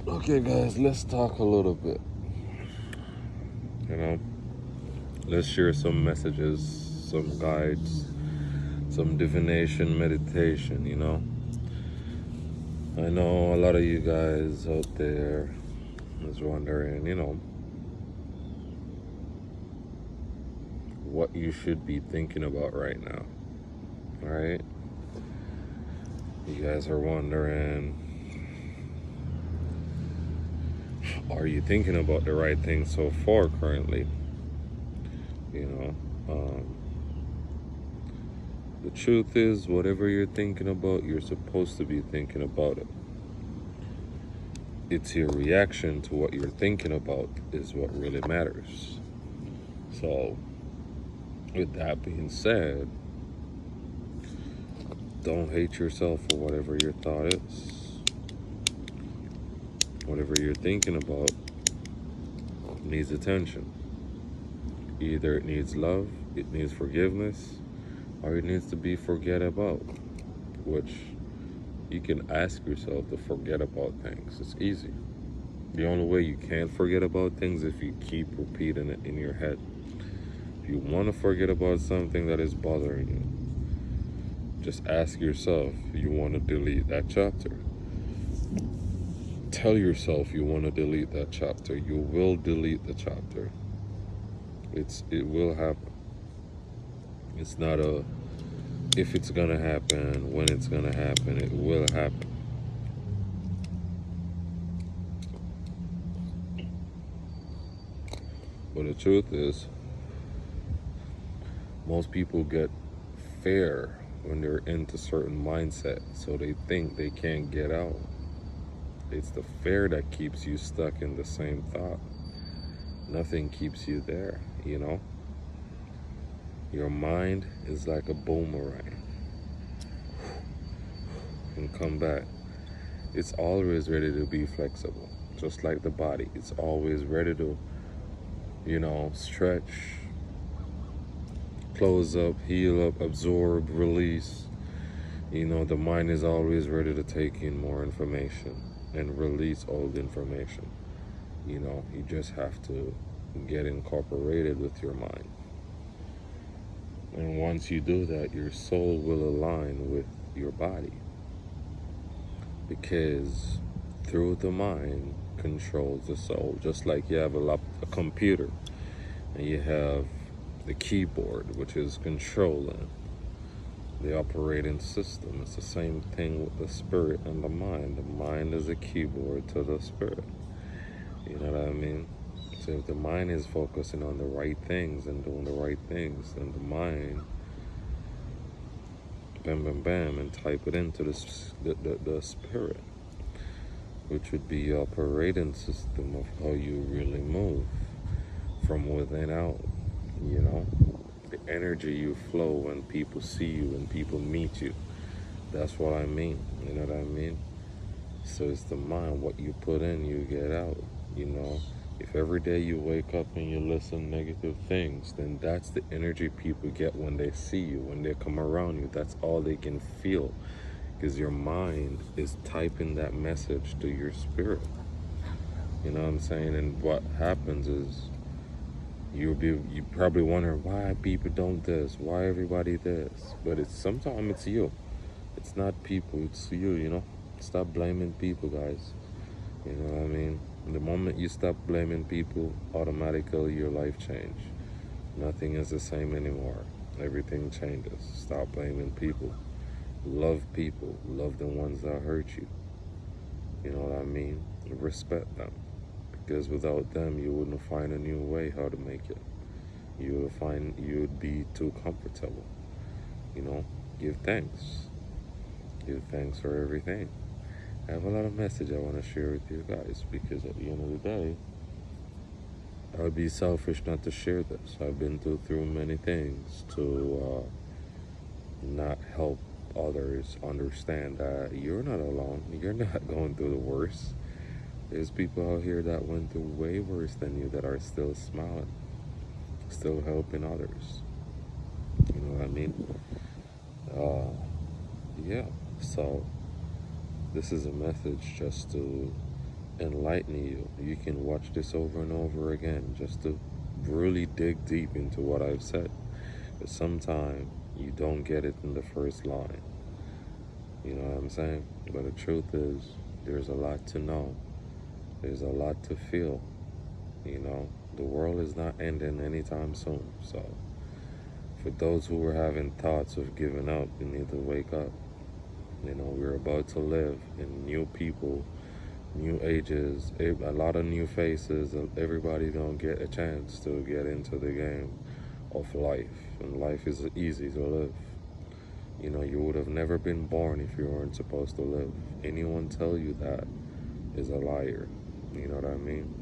Okay, guys, let's talk a little bit. You know, let's share some messages, some guides, some divination meditation. I know a lot of you guys out there is wondering, what you should be thinking about right now. Right? You guys are wondering, are you thinking about the right thing so far currently? You know, the truth is, whatever you're thinking about, you're supposed to be thinking about it. It's your reaction to what you're thinking about is what really matters. So, with that being said, don't hate yourself for whatever your thought is. Whatever you're thinking about needs attention. Either it needs love, it needs forgiveness, or it needs to be forget about, which you can ask yourself to forget about things. It's easy. The only way you can't forget about things is if you keep repeating it in your head. If you want to forget about something that is bothering you, just ask yourself, you want to delete that chapter. Tell yourself you want to delete that chapter. You will delete the chapter. It will happen. It's not a if it's gonna happen, when it's gonna happen. It will happen. But the truth is, most people get fear when they're into certain mindset, so they think they can't get out. It's the fear that keeps you stuck in the same thought. Nothing keeps you there. Your mind is like a boomerang and come back. It's always ready to be flexible, just like the body. It's always ready to, stretch, close up, heal up, absorb, release. The mind is always ready to take in more information and release old information. You just have to get incorporated with your mind. And once you do that, your soul will align with your body. Because through the mind controls the soul. Just like you have a computer and you have the keyboard, which is controlling the operating system. It's the same thing with the spirit and the mind. The mind is a keyboard to the spirit. You know what I mean? So if the mind is focusing on the right things and doing the right things, then the mind, bam, bam, bam, and type it into the spirit, which would be your operating system of how you really move from within out. The energy you flow when people see you, when people meet you. That's what I mean. You know what I mean? So it's the mind. What you put in, you get out. If every day you wake up and you listen negative things, then that's the energy people get when they see you, when they come around you. That's all they can feel, because your mind is typing that message to your spirit. You know what I'm saying? And what happens is you probably wonder why people don't this, why everybody this, but sometimes it's you. It's not people, it's you. Stop blaming people, guys. You know what I mean? The moment you stop blaming people, automatically your life change. Nothing is the same anymore. Everything changes. Stop blaming people. Love people. Love the ones that hurt you. You know what I mean? Respect them. Because without them, you wouldn't find a new way how to make it. You would be too comfortable. Give thanks. Give thanks for everything. I have a lot of message I want to share with you guys, because at the end of the day, I would be selfish not to share this. I've been through many things to not help others understand that you're not alone. You're not going through the worst. There's people out here that went through way worse than you that are still smiling, still helping others. You know what I mean? Yeah. So this is a message just to enlighten you. You can watch this over and over again just to really dig deep into what I've said. But sometimes you don't get it in the first line. You know what I'm saying? But the truth is, there's a lot to know. There's a lot to feel. You know, the world is not ending anytime soon. So, for those who are having thoughts of giving up, you need to wake up. You know, we're about to live in new people, new ages, a lot of new faces. Everybody's gonna get a chance to get into the game of life, and life is easy to live. You know, you would have never been born if you weren't supposed to live. Anyone tell you that is a liar. You know what I mean?